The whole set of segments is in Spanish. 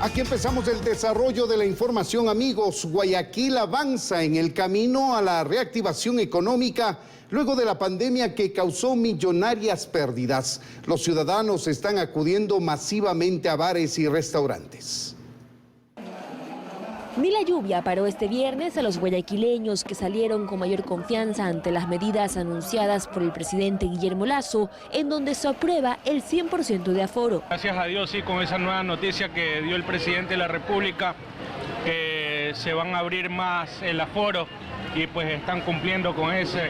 Aquí empezamos el desarrollo de la información, amigos. Guayaquil avanza en el camino a la reactivación económica luego de la pandemia que causó millonarias pérdidas. Los ciudadanos están acudiendo masivamente a bares y restaurantes. Ni la lluvia paró este viernes a los guayaquileños que salieron con mayor confianza ante las medidas anunciadas por el presidente Guillermo Lasso, en donde se aprueba el 100% de aforo. Gracias a Dios, sí, con esa nueva noticia que dio el presidente de la República, que se van a abrir más el aforo y pues están cumpliendo con ese.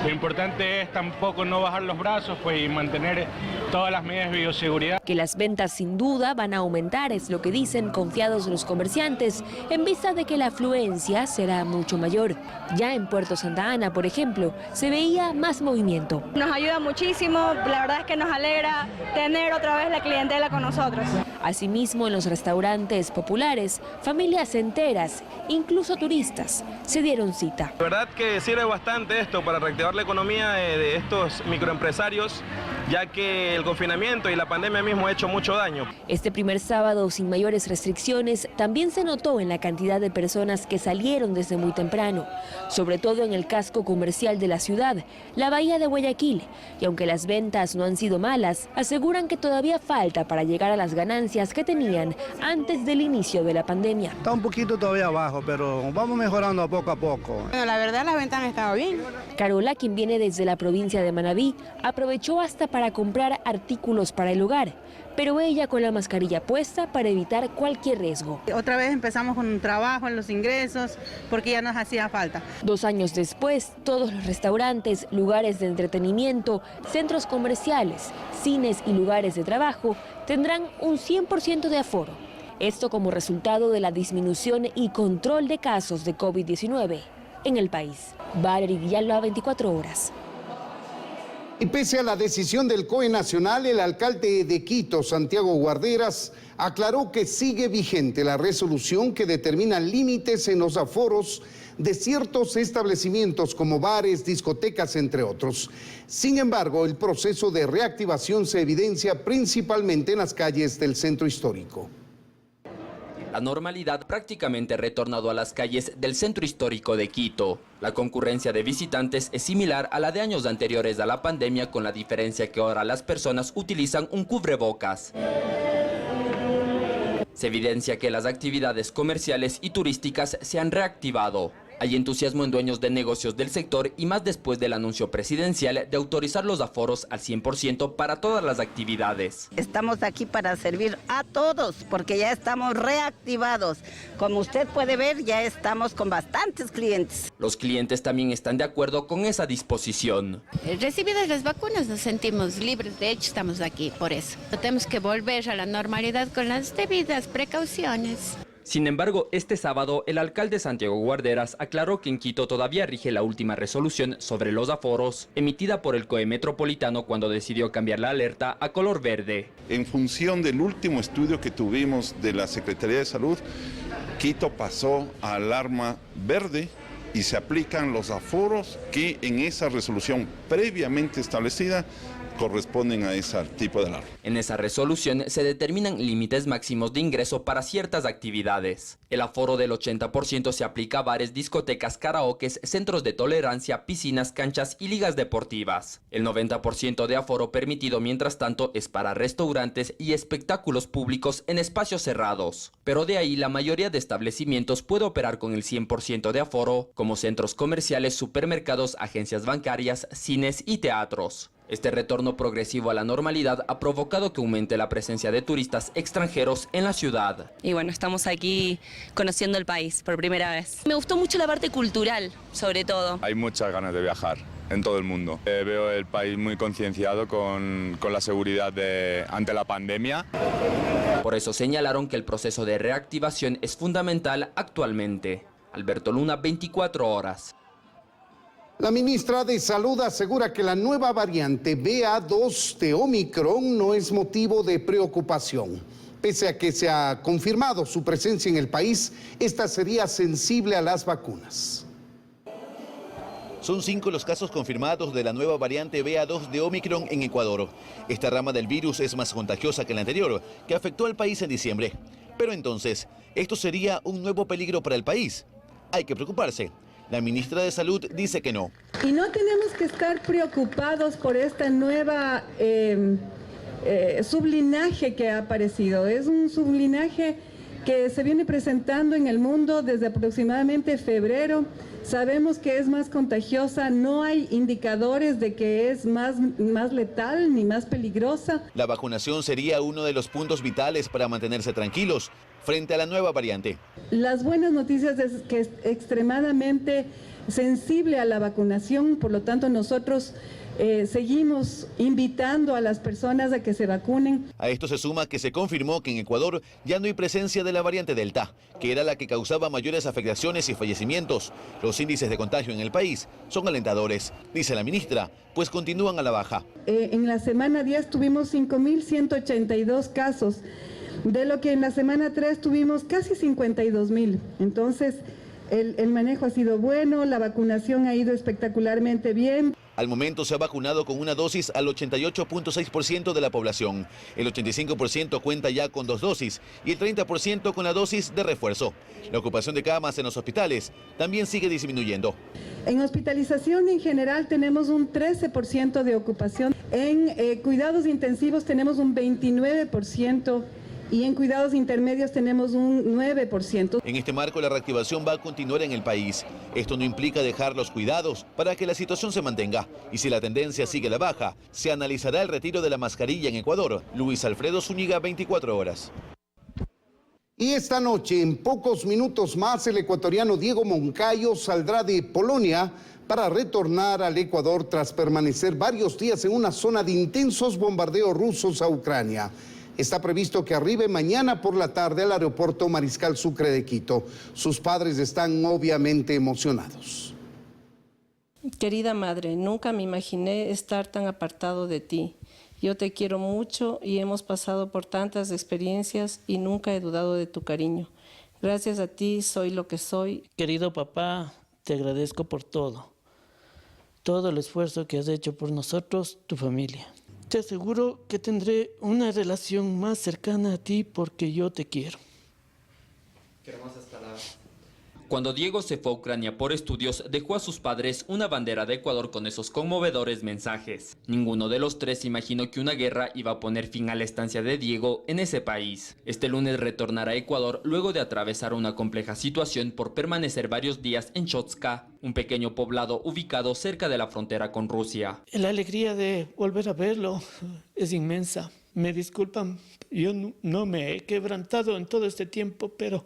Lo importante es tampoco no bajar los brazos pues, y mantener todas las medidas de bioseguridad. Que las ventas sin duda van a aumentar, es lo que dicen confiados los comerciantes, en vista de que la afluencia será mucho mayor. Ya en Puerto Santa Ana, por ejemplo, se veía más movimiento. Nos ayuda muchísimo, la verdad es que nos alegra tener otra vez la clientela con nosotros. Asimismo, en los restaurantes populares, familias enteras, incluso turistas, se dieron cita. La verdad que sirve bastante esto para reactivar la economía de estos microempresarios, ya que el confinamiento y la pandemia mismo ha hecho mucho daño. Este primer sábado, sin mayores restricciones, también se notó en la cantidad de personas que salieron desde muy temprano, sobre todo en el casco comercial de la ciudad, la bahía de Guayaquil. Y aunque las ventas no han sido malas, aseguran que todavía falta para llegar a las ganancias que tenían antes del inicio de la pandemia. Está un poquito todavía abajo, pero vamos mejorando poco a poco. Bueno, la verdad las ventas han estado bien. Carola, quien viene desde la provincia de Manabí, aprovechó hasta para comprar artículos para el hogar, pero ella con la mascarilla puesta para evitar cualquier riesgo. Otra vez empezamos con un trabajo en los ingresos porque ya nos hacía falta. 2 años después, todos los restaurantes, lugares de entretenimiento, centros comerciales, cines y lugares de trabajo tendrán un 100% de aforo. Esto como resultado de la disminución y control de casos de COVID-19 en el país. Valery Villalba, 24 horas. Y pese a la decisión del COE Nacional, el alcalde de Quito, Santiago Guarderas, aclaró que sigue vigente la resolución que determina límites en los aforos de ciertos establecimientos como bares, discotecas, entre otros. Sin embargo, el proceso de reactivación se evidencia principalmente en las calles del centro histórico. La normalidad prácticamente ha retornado a las calles del centro histórico de Quito. La concurrencia de visitantes es similar a la de años anteriores a la pandemia, con la diferencia que ahora las personas utilizan un cubrebocas. Se evidencia que las actividades comerciales y turísticas se han reactivado. Hay entusiasmo en dueños de negocios del sector y más después del anuncio presidencial de autorizar los aforos al 100% para todas las actividades. Estamos aquí para servir a todos porque ya estamos reactivados. Como usted puede ver, ya estamos con bastantes clientes. Los clientes también están de acuerdo con esa disposición. Recibidas las vacunas nos sentimos libres, de hecho estamos aquí por eso. Tenemos que volver a la normalidad con las debidas precauciones. Sin embargo, este sábado, el alcalde Santiago Guarderas aclaró que en Quito todavía rige la última resolución sobre los aforos, emitida por el COE Metropolitano cuando decidió cambiar la alerta a color verde. En función del último estudio que tuvimos de la Secretaría de Salud, Quito pasó a alarma verde y se aplican los aforos que en esa resolución previamente establecida corresponden a ese tipo de alarma. En esa resolución se determinan límites máximos de ingreso para ciertas actividades. El aforo del 80% se aplica a bares, discotecas, karaokes, centros de tolerancia, piscinas, canchas y ligas deportivas. El 90% de aforo permitido, mientras tanto, es para restaurantes y espectáculos públicos en espacios cerrados. Pero de ahí la mayoría de establecimientos puede operar con el 100% de aforo, como centros comerciales, supermercados, agencias bancarias, cines y teatros. Este retorno progresivo a la normalidad ha provocado que aumente la presencia de turistas extranjeros en la ciudad. Y bueno, estamos aquí conociendo el país por primera vez. Me gustó mucho la parte cultural, sobre todo. Hay muchas ganas de viajar en todo el mundo. Veo el país muy concienciado con la seguridad ante la pandemia. Por eso señalaron que el proceso de reactivación es fundamental actualmente. Alberto Luna, 24 horas. La ministra de Salud asegura que la nueva variante BA2 de Omicron no es motivo de preocupación. Pese a que se ha confirmado su presencia en el país, esta sería sensible a las vacunas. Son 5 los casos confirmados de la nueva variante BA2 de Omicron en Ecuador. Esta rama del virus es más contagiosa que la anterior, que afectó al país en diciembre. Pero entonces, ¿esto sería un nuevo peligro para el país? Hay que preocuparse. La ministra de Salud dice que no. Y no tenemos que estar preocupados por esta nueva sublinaje que ha aparecido. Es un sublinaje que se viene presentando en el mundo desde aproximadamente febrero. Sabemos que es más contagiosa, no hay indicadores de que es más letal ni más peligrosa. La vacunación sería uno de los puntos vitales para mantenerse tranquilos frente a la nueva variante. Las buenas noticias es que es extremadamente sensible a la vacunación, por lo tanto nosotros seguimos invitando a las personas a que se vacunen. A esto se suma que se confirmó que en Ecuador ya no hay presencia de la variante Delta, que era la que causaba mayores afectaciones y fallecimientos. Los índices de contagio en el país son alentadores, dice la ministra, pues continúan a la baja. En la semana 10 tuvimos 5.182 casos, de lo que en la semana 3 tuvimos casi 52.000. Entonces, el manejo ha sido bueno, la vacunación ha ido espectacularmente bien. Al momento se ha vacunado con una dosis al 88.6% de la población. El 85% cuenta ya con 2 dosis y el 30% con la dosis de refuerzo. La ocupación de camas en los hospitales también sigue disminuyendo. En hospitalización en general tenemos un 13% de ocupación. En cuidados intensivos tenemos un 29%. Y en cuidados intermedios tenemos un 9%. En este marco la reactivación va a continuar en el país. Esto no implica dejar los cuidados para que la situación se mantenga. Y si la tendencia sigue a la baja, se analizará el retiro de la mascarilla en Ecuador. Luis Alfredo Zúñiga, 24 horas. Y esta noche, en pocos minutos más, el ecuatoriano Diego Moncayo saldrá de Polonia para retornar al Ecuador tras permanecer varios días en una zona de intensos bombardeos rusos a Ucrania. Está previsto que arribe mañana por la tarde al aeropuerto Mariscal Sucre de Quito. Sus padres están obviamente emocionados. Querida madre, nunca me imaginé estar tan apartado de ti. Yo te quiero mucho y hemos pasado por tantas experiencias y nunca he dudado de tu cariño. Gracias a ti soy lo que soy. Querido papá, te agradezco por todo el esfuerzo que has hecho por nosotros, tu familia. Te aseguro que tendré una relación más cercana a ti porque yo te quiero. Qué hermosas palabras. Cuando Diego se fue a Ucrania por estudios, dejó a sus padres una bandera de Ecuador con esos conmovedores mensajes. Ninguno de los tres imaginó que una guerra iba a poner fin a la estancia de Diego en ese país. Este lunes retornará a Ecuador luego de atravesar una compleja situación por permanecer varios días en Chotska, un pequeño poblado ubicado cerca de la frontera con Rusia. La alegría de volver a verlo es inmensa. Me disculpan, yo no me he quebrantado en todo este tiempo, pero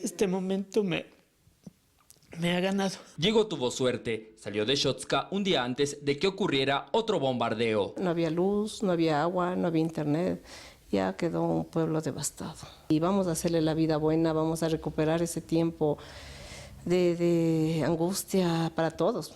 este momento me ha ganado. Diego tuvo suerte. Salió de Chotska un día antes de que ocurriera otro bombardeo. No había luz, no había agua, no había internet. Ya quedó un pueblo devastado. Y vamos a hacerle la vida buena, vamos a recuperar ese tiempo de angustia para todos.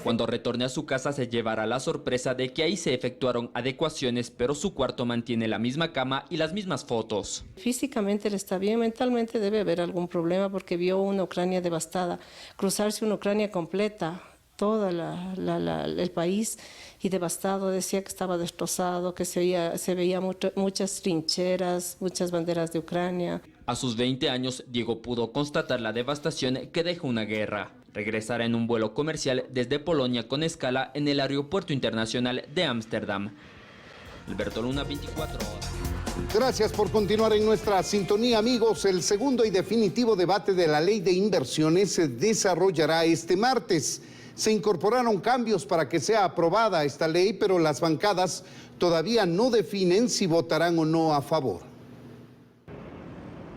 Cuando retorne a su casa se llevará la sorpresa de que ahí se efectuaron adecuaciones, pero su cuarto mantiene la misma cama y las mismas fotos. Físicamente él está bien, mentalmente debe haber algún problema porque vio una Ucrania devastada, cruzarse una Ucrania completa, todo el país y devastado, decía que estaba destrozado, que se veía muchas trincheras, muchas banderas de Ucrania. A sus 20 años, Diego pudo constatar la devastación que deja una guerra. Regresará en un vuelo comercial desde Polonia con escala en el Aeropuerto Internacional de Ámsterdam. Alberto Luna, 24 horas. Gracias por continuar en nuestra sintonía, amigos. El segundo y definitivo debate de la Ley de Inversiones se desarrollará este martes. Se incorporaron cambios para que sea aprobada esta ley, pero las bancadas todavía no definen si votarán o no a favor.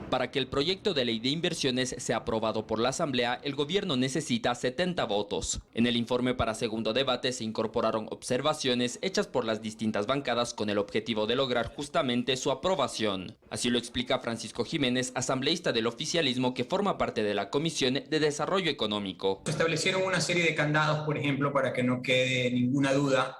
Para que el proyecto de ley de inversiones sea aprobado por la Asamblea, el gobierno necesita 70 votos. En el informe para segundo debate se incorporaron observaciones hechas por las distintas bancadas con el objetivo de lograr justamente su aprobación. Así lo explica Francisco Jiménez, asambleísta del oficialismo que forma parte de la Comisión de Desarrollo Económico. Se establecieron una serie de candados, por ejemplo, para que no quede ninguna duda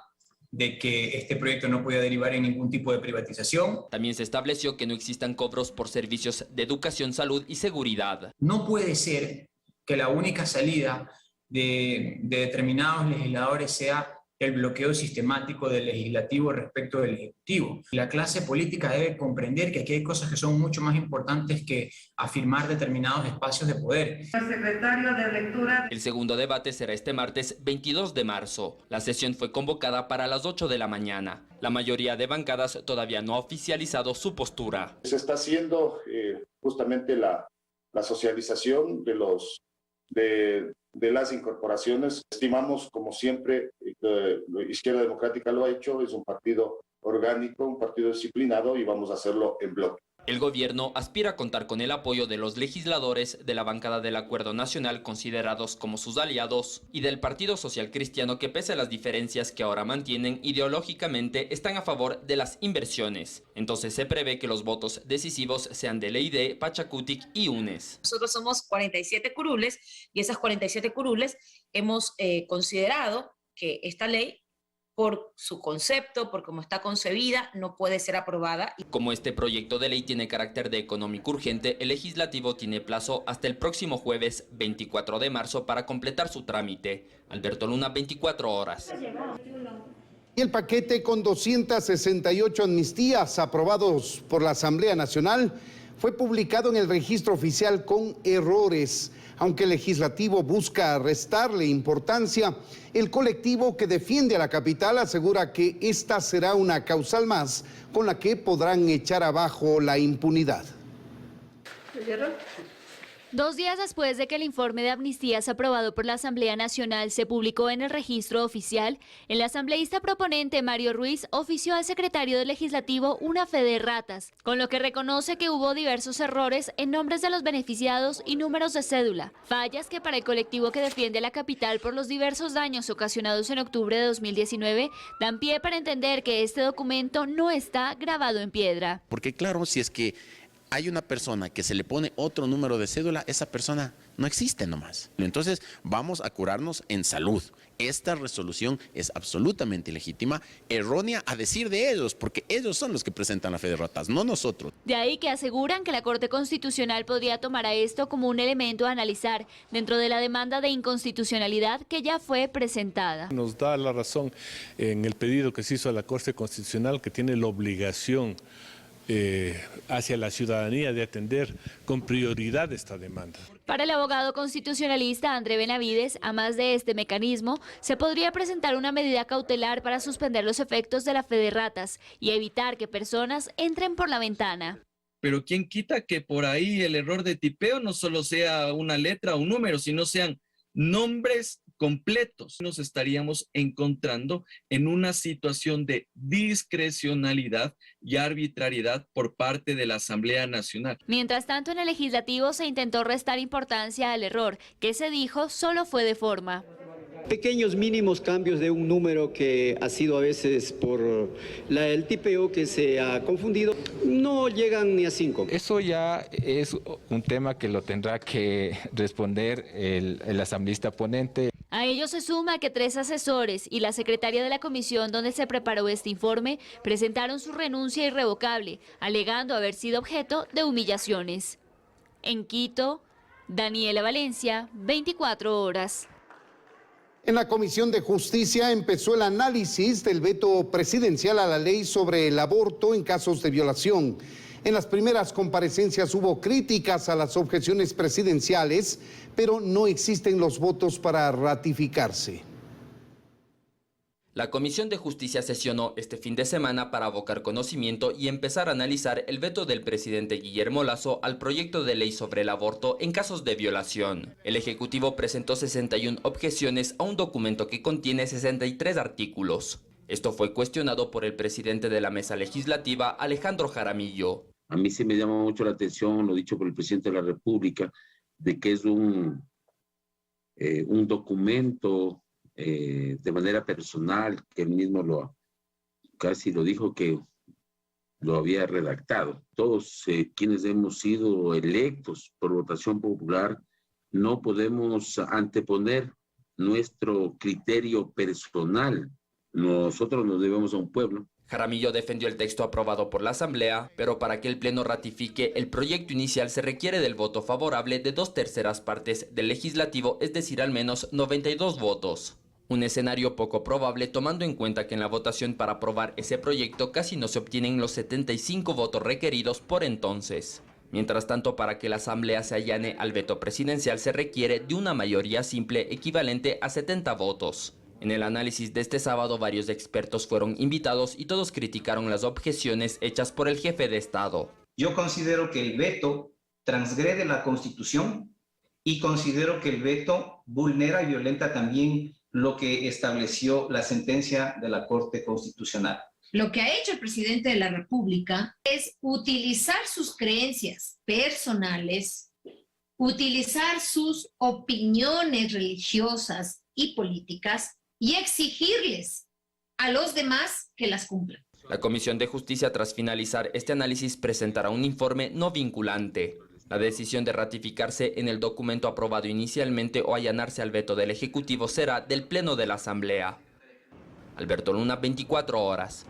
de que este proyecto no podía derivar en ningún tipo de privatización. También se estableció que no existan cobros por servicios de educación, salud y seguridad. No puede ser que la única salida de determinados legisladores sea el bloqueo sistemático del legislativo respecto del ejecutivo. La clase política debe comprender que aquí hay cosas que son mucho más importantes que afirmar determinados espacios de poder. Secretario de lectura. El segundo debate será este martes 22 de marzo. La sesión fue convocada para las 8 de la mañana. La mayoría de bancadas todavía no ha oficializado su postura. Se está haciendo justamente la socialización de las incorporaciones. Estimamos, como siempre, Izquierda Democrática lo ha hecho, es un partido orgánico, un partido disciplinado y vamos a hacerlo en bloque. El gobierno aspira a contar con el apoyo de los legisladores de la bancada del Acuerdo Nacional, considerados como sus aliados, y del Partido Social Cristiano, que pese a las diferencias que ahora mantienen ideológicamente, están a favor de las inversiones. Entonces se prevé que los votos decisivos sean de Leide, Pachacutic y UNES. Nosotros somos 47 curules y esas 47 curules hemos considerado que esta ley, por su concepto, por cómo está concebida, no puede ser aprobada. Como este proyecto de ley tiene carácter de económico urgente, el legislativo tiene plazo hasta el próximo jueves 24 de marzo para completar su trámite. Alberto Luna, 24 horas. Y el paquete con 268 amnistías aprobados por la Asamblea Nacional fue publicado en el registro oficial con errores. Aunque el legislativo busca restarle importancia, el colectivo que defiende a la capital asegura que esta será una causal más con la que podrán echar abajo la impunidad. 2 días después de que el informe de amnistías aprobado por la Asamblea Nacional se publicó en el registro oficial, el asambleísta proponente Mario Ruiz ofició al secretario del Legislativo una fe de ratas, con lo que reconoce que hubo diversos errores en nombres de los beneficiados y números de cédula, fallas que para el colectivo que defiende a la capital por los diversos daños ocasionados en octubre de 2019 dan pie para entender que este documento no está grabado en piedra. Porque claro, si es que hay una persona que se le pone otro número de cédula, esa persona no existe nomás. Entonces vamos a curarnos en salud. Esta resolución es absolutamente ilegítima, errónea a decir de ellos, porque ellos son los que presentan la fe de ratas, no nosotros. De ahí que aseguran que la Corte Constitucional podría tomar a esto como un elemento a analizar dentro de la demanda de inconstitucionalidad que ya fue presentada. Nos da la razón en el pedido que se hizo a la Corte Constitucional, que tiene la obligación hacia la ciudadanía de atender con prioridad esta demanda. Para el abogado constitucionalista André Benavides, a más de este mecanismo, se podría presentar una medida cautelar para suspender los efectos de la fe de ratas y evitar que personas entren por la ventana. Pero ¿quién quita que por ahí el error de tipeo no solo sea una letra o un número, sino sean nombres completos? Nos estaríamos encontrando en una situación de discrecionalidad y arbitrariedad por parte de la Asamblea Nacional. Mientras tanto, en el Legislativo se intentó restar importancia al error, que se dijo solo fue de forma. Pequeños mínimos cambios de un número que ha sido a veces por el tipeo que se ha confundido, no llegan ni a 5. Eso ya es un tema que lo tendrá que responder el asambleísta ponente. A ello se suma que 3 asesores y la secretaria de la comisión donde se preparó este informe presentaron su renuncia irrevocable, alegando haber sido objeto de humillaciones. En Quito, Daniela Valencia, 24 horas. En la Comisión de Justicia empezó el análisis del veto presidencial a la ley sobre el aborto en casos de violación. En las primeras comparecencias hubo críticas a las objeciones presidenciales, pero no existen los votos para ratificarse. La Comisión de Justicia sesionó este fin de semana para abocar conocimiento y empezar a analizar el veto del presidente Guillermo Lasso al proyecto de ley sobre el aborto en casos de violación. El Ejecutivo presentó 61 objeciones a un documento que contiene 63 artículos. Esto fue cuestionado por el presidente de la mesa legislativa, Alejandro Jaramillo. A mí sí me llama mucho la atención lo dicho por el presidente de la República, de que es un documento de manera personal, que él mismo casi lo dijo que lo había redactado. Todos quienes hemos sido electos por votación popular no podemos anteponer nuestro criterio personal. Nosotros nos debemos a un pueblo. Jaramillo defendió el texto aprobado por la Asamblea, pero para que el Pleno ratifique el proyecto inicial se requiere del voto favorable de 2/3 partes del Legislativo, es decir, al menos 92 votos. Un escenario poco probable tomando en cuenta que en la votación para aprobar ese proyecto casi no se obtienen los 75 votos requeridos por entonces. Mientras tanto, para que la Asamblea se allane al veto presidencial se requiere de una mayoría simple equivalente a 70 votos. En el análisis de este sábado, varios expertos fueron invitados y todos criticaron las objeciones hechas por el jefe de Estado. Yo considero que el veto transgrede la Constitución y considero que el veto vulnera y violenta también lo que estableció la sentencia de la Corte Constitucional. Lo que ha hecho el presidente de la República es utilizar sus creencias personales, utilizar sus opiniones religiosas y políticas y exigirles a los demás que las cumplan. La Comisión de Justicia, tras finalizar este análisis, presentará un informe no vinculante. La decisión de ratificarse en el documento aprobado inicialmente o allanarse al veto del Ejecutivo será del Pleno de la Asamblea. Alberto Luna, 24 horas.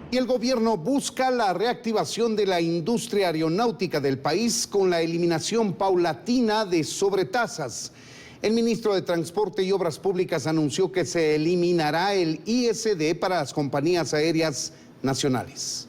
Y el gobierno busca la reactivación de la industria aeronáutica del país con la eliminación paulatina de sobretasas. El ministro de Transporte y Obras Públicas anunció que se eliminará el ISD para las compañías aéreas nacionales.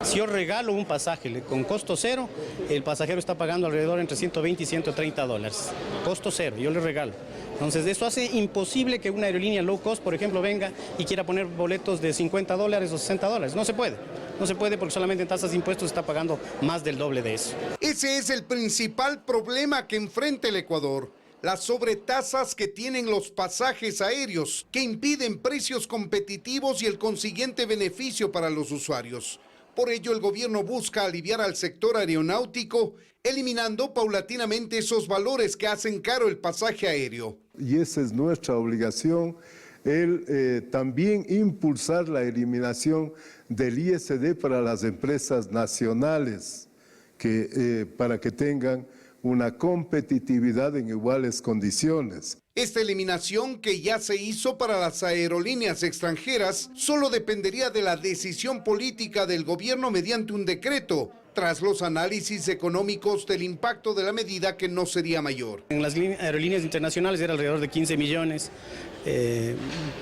Si yo regalo un pasaje con costo cero, el pasajero está pagando alrededor entre 120 y 130 dólares. Costo cero, yo le regalo. Entonces, eso hace imposible que una aerolínea low cost, por ejemplo, venga y quiera poner boletos de 50 dólares o 60 dólares. No se puede. No se puede porque solamente en tasas de impuestos está pagando más del doble de eso. Ese es el principal problema que enfrenta el Ecuador. Las sobretasas que tienen los pasajes aéreos, que impiden precios competitivos y el consiguiente beneficio para los usuarios. Por ello, el gobierno busca aliviar al sector aeronáutico, eliminando paulatinamente esos valores que hacen caro el pasaje aéreo. Y esa es nuestra obligación, también impulsar la eliminación del ISD para las empresas nacionales, para que tengan una competitividad en iguales condiciones. Esta eliminación, que ya se hizo para las aerolíneas extranjeras, solo dependería de la decisión política del gobierno mediante un decreto, tras los análisis económicos del impacto de la medida, que no sería mayor. En las aerolíneas internacionales era alrededor de 15 millones,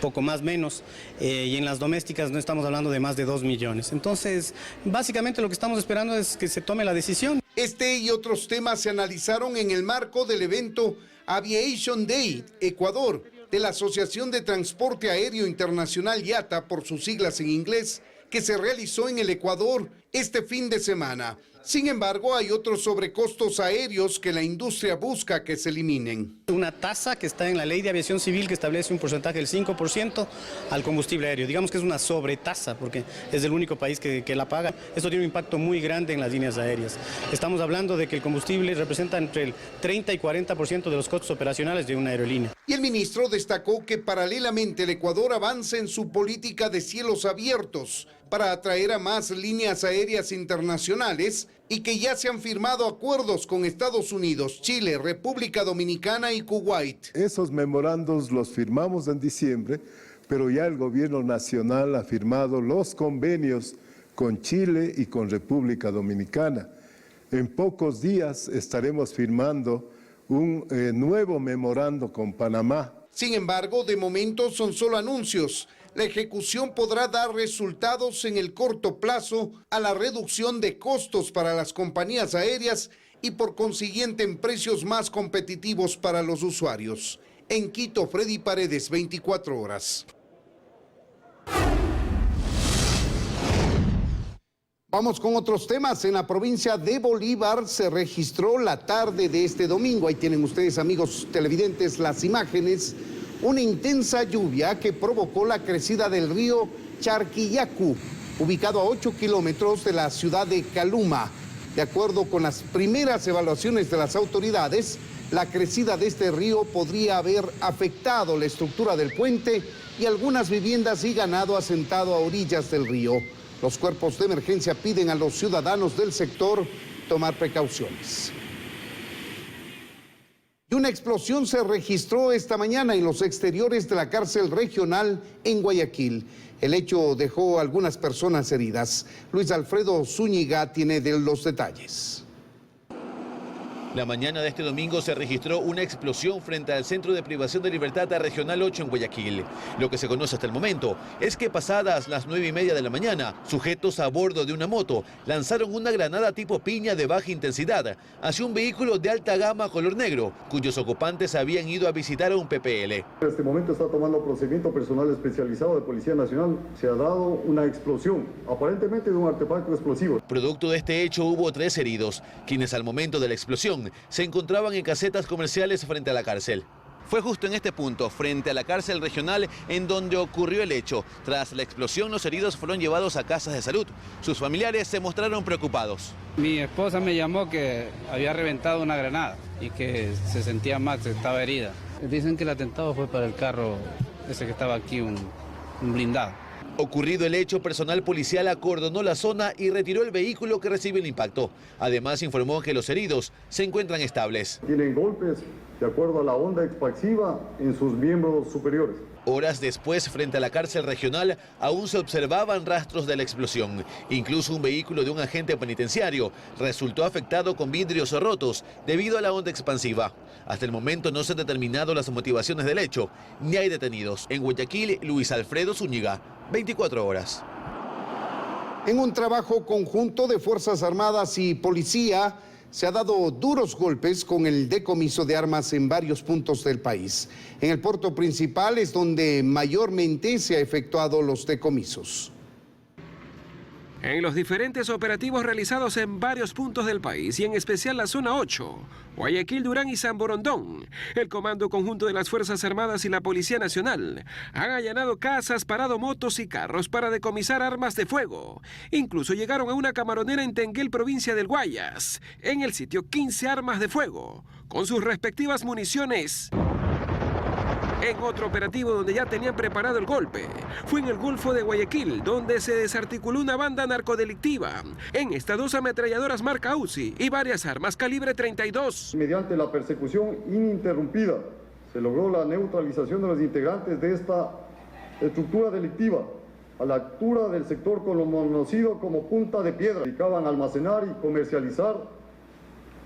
poco más menos, y en las domésticas no estamos hablando de más de 2 millones. Entonces, básicamente lo que estamos esperando es que se tome la decisión. Este y otros temas se analizaron en el marco del evento Aviation Day Ecuador de la Asociación de Transporte Aéreo Internacional IATA, por sus siglas en inglés, que se realizó en el Ecuador este fin de semana. Sin embargo, hay otros sobrecostos aéreos que la industria busca que se eliminen. Una tasa que está en la Ley de Aviación Civil que establece un porcentaje del 5% al combustible aéreo. Digamos que es una sobretasa porque es el único país que la paga. Esto tiene un impacto muy grande en las líneas aéreas. Estamos hablando de que el combustible representa entre el 30 y 40% de los costos operacionales de una aerolínea. Y el ministro destacó que paralelamente el Ecuador avanza en su política de cielos abiertos para atraer a más líneas aéreas internacionales y que ya se han firmado acuerdos con Estados Unidos, Chile, República Dominicana y Kuwait. Esos memorandos los firmamos en diciembre, pero ya el gobierno nacional ha firmado los convenios con Chile y con República Dominicana. En pocos días estaremos firmando un nuevo memorando con Panamá. Sin embargo, de momento son solo anuncios. La ejecución podrá dar resultados en el corto plazo a la reducción de costos para las compañías aéreas y por consiguiente en precios más competitivos para los usuarios. En Quito, Freddy Paredes, 24 horas. Vamos con otros temas. En la provincia de Bolívar se registró la tarde de este domingo. Ahí tienen ustedes, amigos televidentes, las imágenes. Una intensa lluvia que provocó la crecida del río Charquiyacu, ubicado a 8 kilómetros de la ciudad de Caluma. De acuerdo con las primeras evaluaciones de las autoridades, la crecida de este río podría haber afectado la estructura del puente y algunas viviendas y ganado asentado a orillas del río. Los cuerpos de emergencia piden a los ciudadanos del sector tomar precauciones. Y una explosión se registró esta mañana en los exteriores de la cárcel regional en Guayaquil. El hecho dejó algunas personas heridas. Luis Alfredo Zúñiga tiene los detalles. La mañana de este domingo se registró una explosión frente al Centro de Privación de Libertad Regional 8 en Guayaquil. Lo que se conoce hasta el momento es que pasadas las 9:30 de la mañana, sujetos a bordo de una moto lanzaron una granada tipo piña de baja intensidad hacia un vehículo de alta gama color negro, cuyos ocupantes habían ido a visitar a un PPL. En este momento está tomando procedimiento personal especializado de Policía Nacional. Se ha dado una explosión, aparentemente de un artefacto explosivo. Producto de este hecho hubo 3 heridos, quienes al momento de la explosión se encontraban en casetas comerciales frente a la cárcel. Fue justo en este punto, frente a la cárcel regional, en donde ocurrió el hecho. Tras la explosión, los heridos fueron llevados a casas de salud. Sus familiares se mostraron preocupados. Mi esposa me llamó que había reventado una granada y que se sentía mal, que estaba herida. Dicen que el atentado fue para el carro ese que estaba aquí, un blindado. Ocurrido el hecho, personal policial acordonó la zona y retiró el vehículo que recibe el impacto. Además, informó que los heridos se encuentran estables. Tienen golpes de acuerdo a la onda expansiva en sus miembros superiores. Horas después, frente a la cárcel regional, aún se observaban rastros de la explosión. Incluso un vehículo de un agente penitenciario resultó afectado con vidrios rotos debido a la onda expansiva. Hasta el momento no se han determinado las motivaciones del hecho, ni hay detenidos. En Guayaquil, Luis Alfredo Zúñiga, 24 horas. En un trabajo conjunto de Fuerzas Armadas y Policía, se ha dado duros golpes con el decomiso de armas en varios puntos del país. En el puerto principal es donde mayormente se ha efectuado los decomisos. En los diferentes operativos realizados en varios puntos del país y en especial la zona 8, Guayaquil, Durán y San Borondón, el Comando Conjunto de las Fuerzas Armadas y la Policía Nacional han allanado casas, parado motos y carros para decomisar armas de fuego. Incluso llegaron a una camaronera en Tenguel, provincia del Guayas. En el sitio 15 armas de fuego, con sus respectivas municiones. En otro operativo donde ya tenían preparado el golpe, fue en el Golfo de Guayaquil, donde se desarticuló una banda narcodelictiva. En estas 2 ametralladoras marca Uzi y varias armas calibre 32. Mediante la persecución ininterrumpida, se logró la neutralización de los integrantes de esta estructura delictiva a la altura del sector conocido como Punta de Piedra. Dedicaban a almacenar y comercializar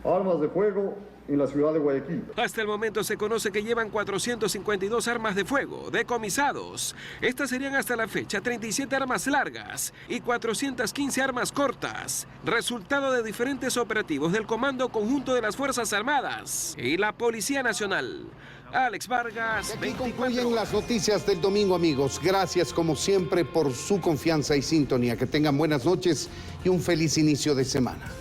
armas de fuego en la ciudad de Guayaquil. Hasta el momento se conoce que llevan 452 armas de fuego decomisados. Estas serían hasta la fecha 37 armas largas y 415 armas cortas, resultado de diferentes operativos del Comando Conjunto de las Fuerzas Armadas y la Policía Nacional. Alex Vargas, Aquí concluyen las noticias del domingo, amigos. Gracias como siempre por su confianza y sintonía. Que tengan buenas noches y un feliz inicio de semana.